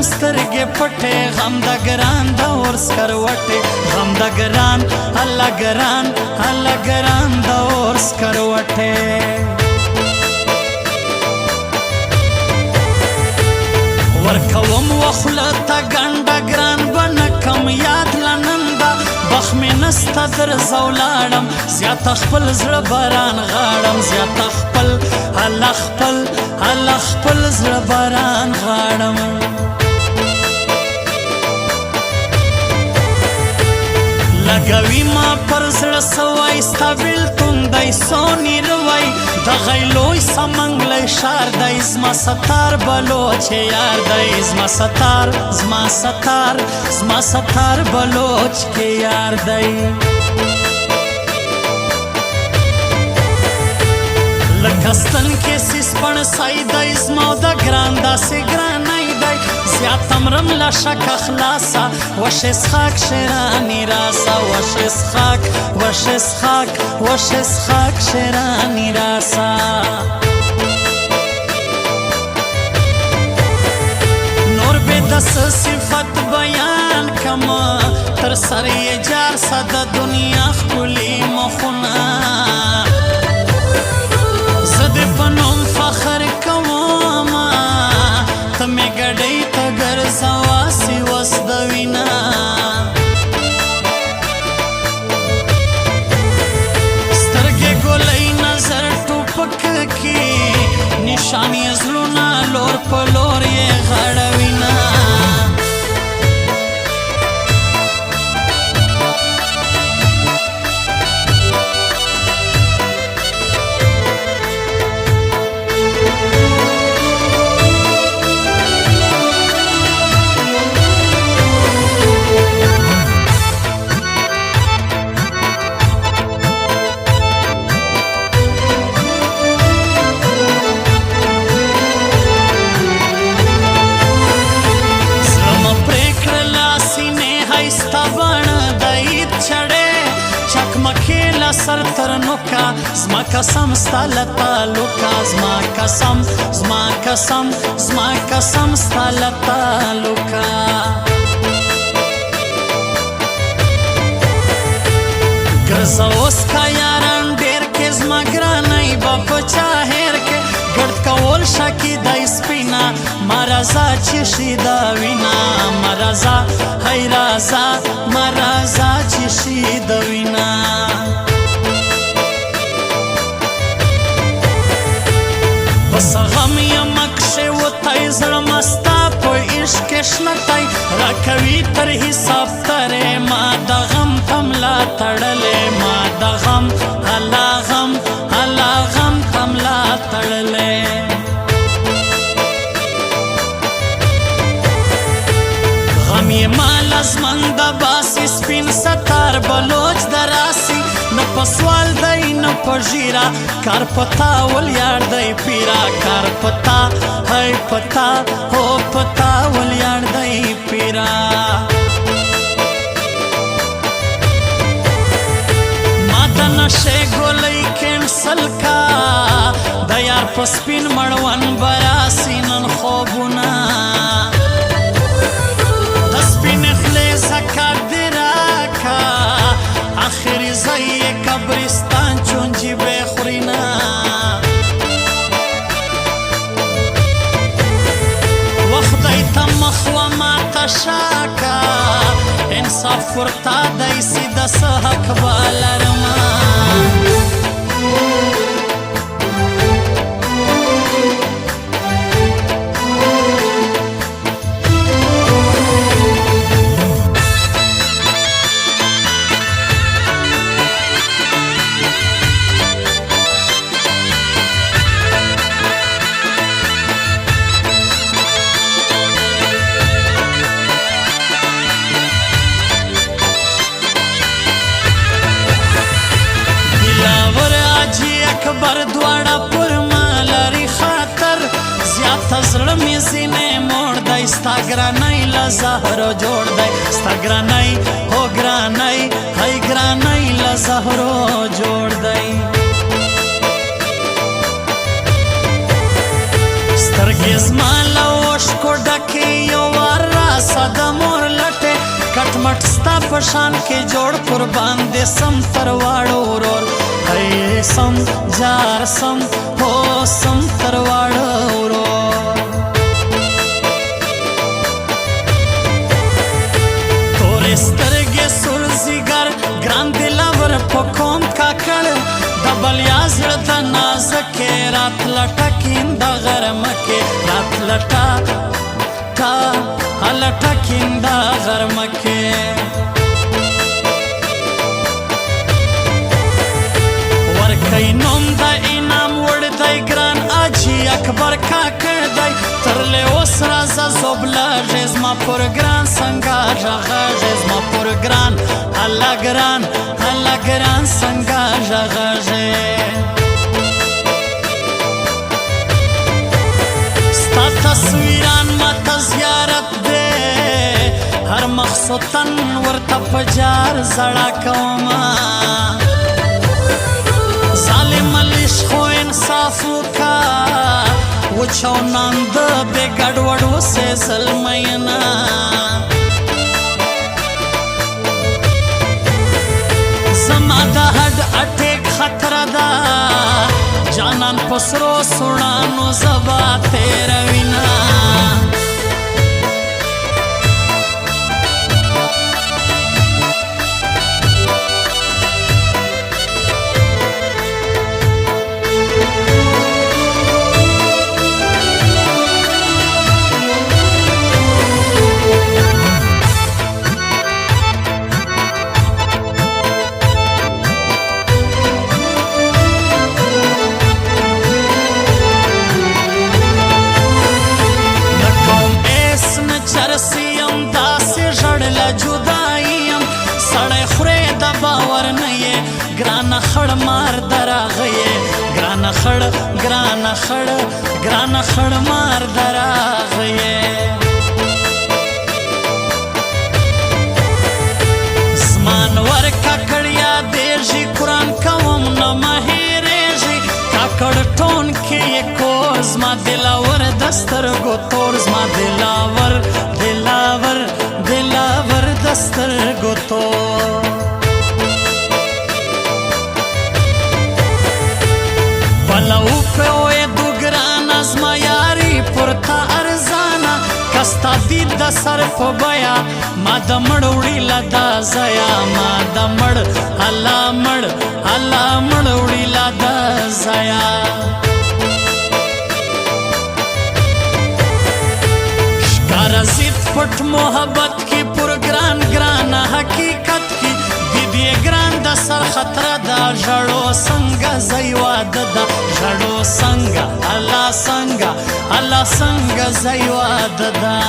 کم سترګې پټې غم د ګران د اور سکروټې غم د ګران الله ګران الله ګران د اور سکروټې ورکوم وخله ته ګنډه ګران بنه کم یاد لننده بخ مې نسته درځه ولاړم زیاته خپل زړه باران غاړم زیاته خپل الله خپل الله خپل زړه باران غاړم لګوي ما پر زړه سوای ستا بېلتون دی سونی روی د غیلوی سمنګلی ښار دی زما ستار بلوچ یار دی زما ستار زما ستار زما ستار بلوچ کې یار دی لکه ستن کې سیسپڼ سای دی زما د ګران داسې ګرانی دی زیات امرم له شکه خلاصه وش اسحاق شیرانی راسه وش اسحاق وش اسحاق وش اسحاق شیرانی راسه نور به د صفت بیان کما تر سر یې جار سه د دنیا ښکلي مخونه زه د په نوم فخر کومه ته مې ګډۍ ته ګرځه واسې وس د وینا سترګې ګولۍ نظر ټوپک کې نشان یې زړونه لور په لور یې غړوینه سر تر نوکا زما قسم ستا له تعلقه زما قسم زما قسم زما قسم ستا له تعلقه ګرځه اوس کا یاران ډېر کې زما ګرانی به په چا هېر کې ګرد کول شکي دی سپینه ما راځه چې شي دا وینه ما راځه هی راځه ما راځه چې شي د وینه بس غم یمک شوتی زړه مستا په عشق کې شنتی راکوي تر حساب ترې ما د غم تملا تړلې ما د غم الله غم الله غم تملا تړلې غم یې ما لازمن د باسي سپین ستار بلوچ دراسي نه په سوال دی نه په ژیره کار پتا ولیاړ دی پیرا کار پتا هی پتا هو پتا ولیاړ دی پیرا ما د نشې ګولۍ کینسل کا د یار په سپین مړوند براسي نن خوبونه د سپینې خولې زکات دې راکا آخری ځای قبرستان چونجی به خورینا وخدای ته مخ و ما ته شاکا انصاف ورته دی سیده څه حق به لرمه اکبر دواړه پر ما لري خاطر زیاته زړه مې ځینې موړ دی ستا ګرانی له زهرو جوړ دی ستا ګرانی هو ګرانی هی ګرانی له زهرو جوړ دی سترګې زما له اوښکو ډکې یو وار پټ ستا په شان کې جوړ قربان دې سم تر واړو ورور هی سم جار سم هو سم تر واړو ورور تورې سترګې سور ځیګر ګران دلاور په کوم کاکړ د بلیا زړه د نازکې راتله ټکینده غرمه کې راتله ټا هله ټکینده غرمه کې ورکوي نوم د انعام وړ دی ګران اجي اکبر کاکړ دی ترلې اوس راځه زوبلږې زما پر ګران څنګه غږږې زما پر ګران هله ګران هله ګران څنګه غږږې ستا تصویران ماته زیارت دی هر مخصوصن ورته په جار زړه کومه ظالم لیش خو انصاف وکا وچو ناند بے گڑوڑو سے ظلمینا زما دا ہڈ اٹیک خطر دا جانان پسرو سنانو زبا تیروینا ګرانه خړ مار دراغې ګرانه خړ مار دراغې زمان ور کاکړیا دیږي قرآن کوم نه مهیرېږي کاکړ ټون کې کو زما دلاور دسترګو تور زما دلاور دسترګو تور بلو پوی دو گران از ما یاری پرتا ارزانا کستا دید دا سر پو بیا ما دا مڑ اڑی لدا زیا ما دا مڑ حلا مڑ اڑی لدا زیا شکار زید پٹ محبت کی پر گران حقیقت کی دیدی گران دا سر خطر دا جڑو سنگا زیواد دا جڑو سنگا اللہ سنگا زیواد دا